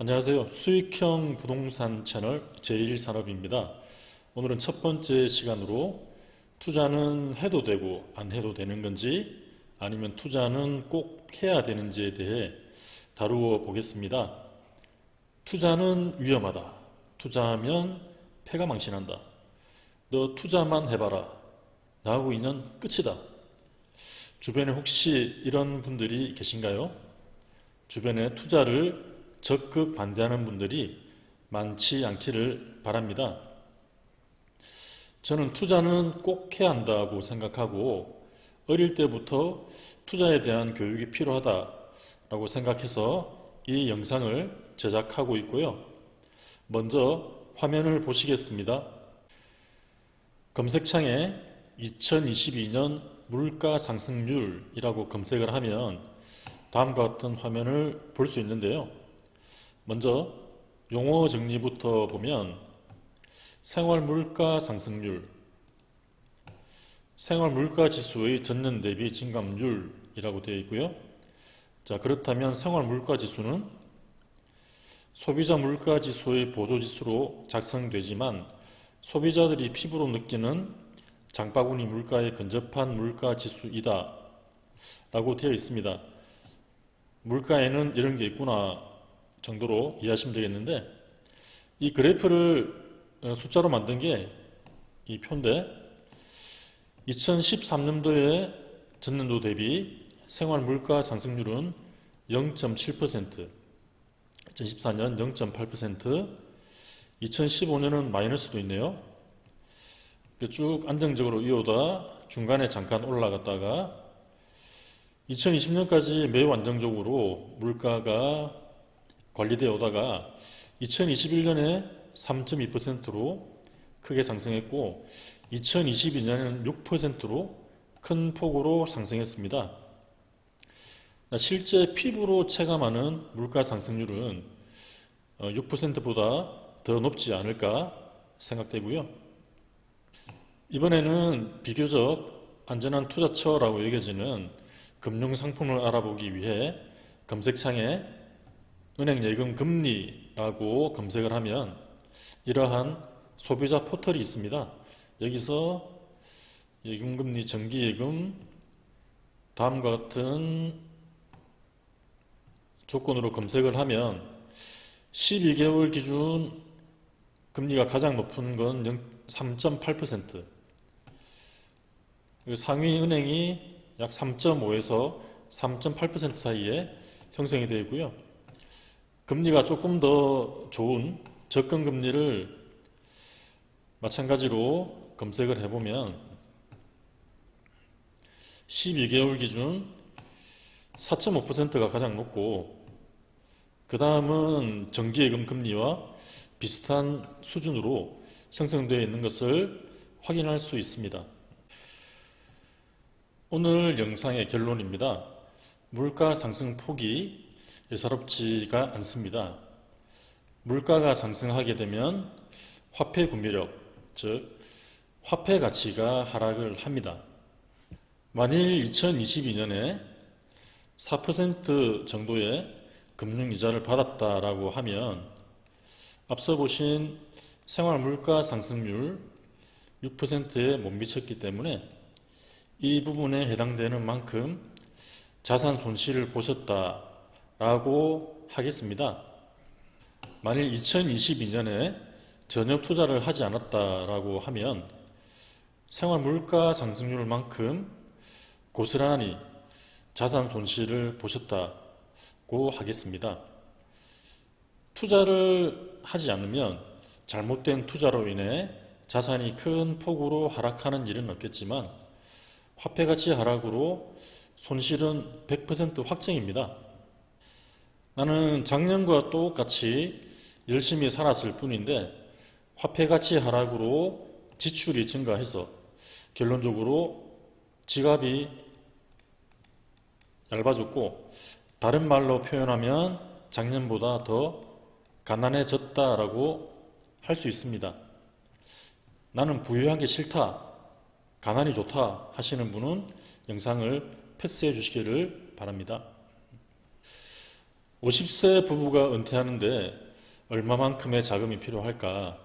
안녕하세요. 수익형 부동산 채널 제1산업입니다. 오늘은 첫 번째 시간으로 투자는 해도 되고 안 해도 되는 건지 아니면 투자는 꼭 해야 되는지에 대해 다루어 보겠습니다. 투자는 위험하다. 투자하면 패가 망신한다. 너 투자만 해봐라. 나하고 인연 끝이다. 주변에 혹시 이런 분들이 계신가요? 주변에 투자를 적극 반대하는 분들이 많지 않기를 바랍니다. 저는 투자는 꼭 해야 한다고 생각하고 어릴 때부터 투자에 대한 교육이 필요하다라고 생각해서 이 영상을 제작하고 있고요. 먼저 화면을 보시겠습니다. 검색창에 2022년 물가 상승률이라고 검색을 하면 다음과 같은 화면을 볼 수 있는데요. 먼저 용어 정리부터 보면 생활 물가 상승률, 생활 물가 지수의 전년 대비 증감률이라고 되어 있고요. 자, 그렇다면 생활 물가 지수는 소비자 물가 지수의 보조 지수로 작성되지만 소비자들이 피부로 느끼는 장바구니 물가에 근접한 물가 지수이다 라고 되어 있습니다. 물가에는 이런 게 있구나 정도로 이해하시면 되겠는데, 이 그래프를 숫자로 만든 게 이 표인데 2013년도에 전년도 대비 생활 물가 상승률은 0.7%, 2014년 0.8%, 2015년은 마이너스도 있네요. 쭉 안정적으로 이어오다 중간에 잠깐 올라갔다가 2020년까지 매우 안정적으로 물가가 관리되어 오다가 2021년에 3.2%로 크게 상승했고 2022년에는 6%로 큰 폭으로 상승했습니다. 실제 피부로 체감하는 물가 상승률은 6%보다 더 높지 않을까 생각되고요. 이번에는 비교적 안전한 투자처라고 여겨지는 금융상품을 알아보기 위해 검색창에 은행 예금 금리라고 검색을 하면 이러한 소비자 포털이 있습니다. 여기서 예금금리, 정기예금 다음과 같은 조건으로 검색을 하면 12개월 기준 금리가 가장 높은 건 3.8%, 상위 은행이 약 3.5에서 3.8% 사이에 형성이 되어 있고요. 금리가 조금 더 좋은 적금 금리를 마찬가지로 검색을 해보면 12개월 기준 4.5%가 가장 높고 그 다음은 정기예금 금리와 비슷한 수준으로 형성되어 있는 것을 확인할 수 있습니다. 오늘 영상의 결론입니다. 물가 상승 폭이 예사롭지가 않습니다. 물가가 상승하게 되면 화폐 구매력, 즉 화폐 가치가 하락을 합니다. 만일 2022년에 4% 정도의 금융이자를 받았다라고 하면 앞서 보신 생활 물가 상승률 6%에 못 미쳤기 때문에 이 부분에 해당되는 만큼 자산 손실을 보셨다 라고 하겠습니다. 만일 2022년에 전혀 투자를 하지 않았다라고 하면 생활 물가 상승률만큼 고스란히 자산 손실을 보셨다고 하겠습니다. 투자를 하지 않으면 잘못된 투자로 인해 자산이 큰 폭으로 하락하는 일은 없겠지만 화폐 가치 하락으로 손실은 100% 확정입니다. 나는 작년과 똑같이 열심히 살았을 뿐인데 화폐 가치 하락으로 지출이 증가해서 결론적으로 지갑이 얇아졌고, 다른 말로 표현하면 작년보다 더 가난해졌다라고 할 수 있습니다. 나는 부유한 게 싫다, 가난이 좋다 하시는 분은 영상을 패스해 주시기를 바랍니다. 50세 부부가 은퇴하는데 얼마만큼의 자금이 필요할까?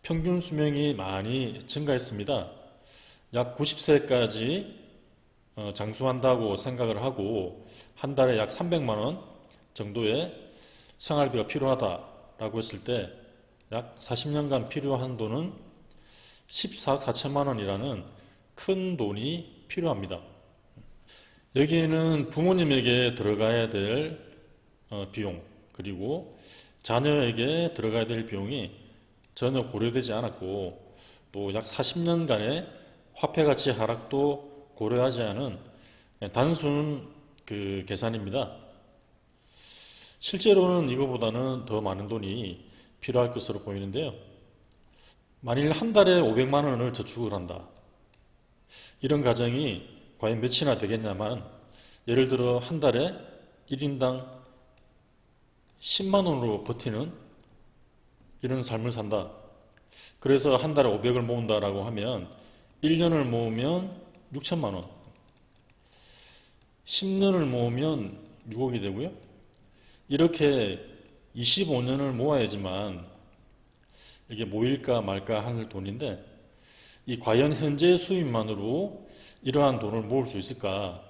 평균 수명이 많이 증가했습니다. 약 90세까지 장수한다고 생각을 하고 한 달에 약 300만 원 정도의 생활비가 필요하다라고 했을 때 약 40년간 필요한 돈은 14억 4천만 원이라는 큰 돈이 필요합니다. 여기에는 부모님에게 들어가야 될 비용, 그리고 자녀에게 들어가야 될 비용이 전혀 고려되지 않았고, 또 약 40년간의 화폐 가치 하락도 고려하지 않은 단순 계산입니다. 실제로는 이거보다는 더 많은 돈이 필요할 것으로 보이는데요. 만일 한 달에 500만 원을 저축을 한다. 이런 가정이 과연 몇이나 되겠냐만, 예를 들어 한 달에 1인당 10만 원으로 버티는 이런 삶을 산다. 그래서 한 달에 500을 모은다라고 하면 1년을 모으면 6천만 원, 10년을 모으면 6억이 되고요. 이렇게 25년을 모아야지만 이게 모일까 말까 하는 돈인데, 이 과연 현재 수입만으로 이러한 돈을 모을 수 있을까?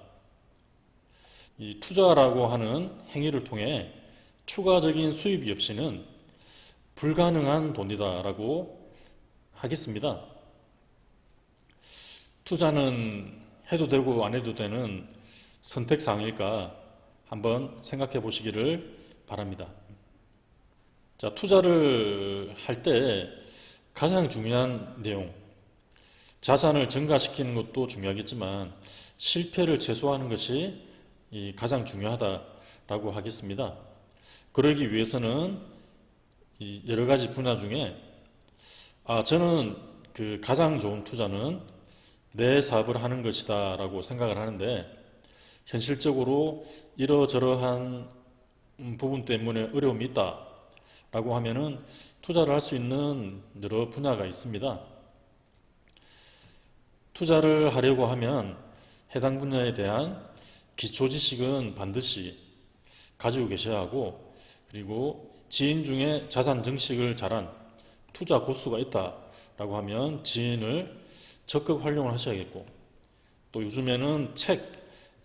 이 투자라고 하는 행위를 통해 추가적인 수입이 없이는 불가능한 돈이다라고 하겠습니다. 투자는 해도 되고 안 해도 되는 선택사항일까 한번 생각해 보시기를 바랍니다. 자, 투자를 할 때 가장 중요한 내용, 자산을 증가시키는 것도 중요하겠지만 실패를 최소화하는 것이 가장 중요하다라고 하겠습니다. 그러기 위해서는 여러 가지 분야 중에 저는 가장 좋은 투자는 내 사업을 하는 것이다 라고 생각을 하는데, 현실적으로 이러저러한 부분 때문에 어려움이 있다 라고 하면은 투자를 할 수 있는 여러 분야가 있습니다. 투자를 하려고 하면 해당 분야에 대한 기초 지식은 반드시 가지고 계셔야 하고, 그리고 지인 중에 자산 증식을 잘한 투자 고수가 있다라고 하면 지인을 적극 활용을 하셔야겠고, 또 요즘에는 책,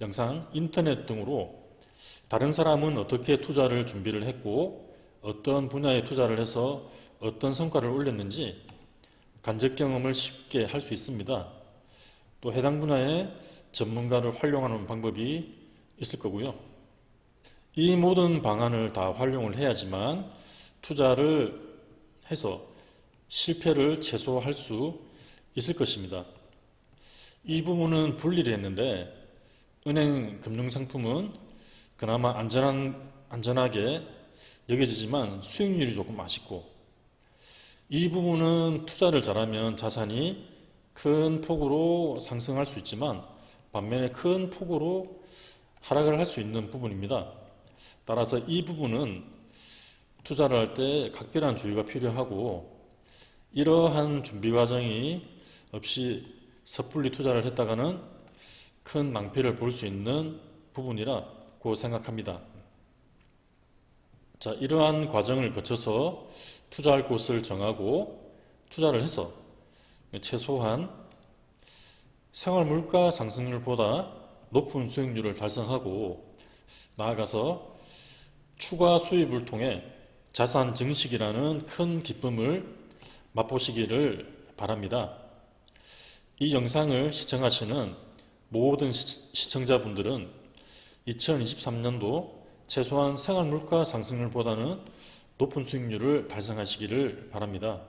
영상, 인터넷 등으로 다른 사람은 어떻게 투자를 준비를 했고 어떤 분야에 투자를 해서 어떤 성과를 올렸는지 간접 경험을 쉽게 할 수 있습니다. 또 해당 분야의 전문가를 활용하는 방법이 있을 거고요. 이 모든 방안을 다 활용을 해야지만 투자를 해서 실패를 최소화할 수 있을 것입니다. 이 부분은 분리를 했는데, 은행 금융상품은 그나마 안전하게 여겨지지만 수익률이 조금 아쉽고, 이 부분은 투자를 잘하면 자산이 큰 폭으로 상승할 수 있지만 반면에 큰 폭으로 하락을 할 수 있는 부분입니다. 따라서 이 부분은 투자를 할 때 각별한 주의가 필요하고, 이러한 준비 과정이 없이 섣불리 투자를 했다가는 큰 낭패를 볼 수 있는 부분이라고 생각합니다. 자, 이러한 과정을 거쳐서 투자할 곳을 정하고 투자를 해서 최소한 생활 물가 상승률보다 높은 수익률을 달성하고, 나아가서 추가 수입을 통해 자산 증식이라는 큰 기쁨을 맛보시기를 바랍니다. 이 영상을 시청하시는 모든 시청자분들은 2023년도 최소한 생활 물가 상승률보다는 높은 수익률을 달성하시기를 바랍니다.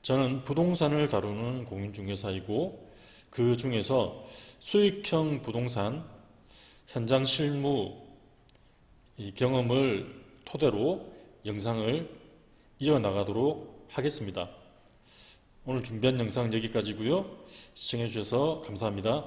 저는 부동산을 다루는 공인중개사이고, 그 중에서 수익형 부동산 현장 실무 경험을 토대로 영상을 이어나가도록 하겠습니다. 오늘 준비한 영상 여기까지고요. 시청해 주셔서 감사합니다.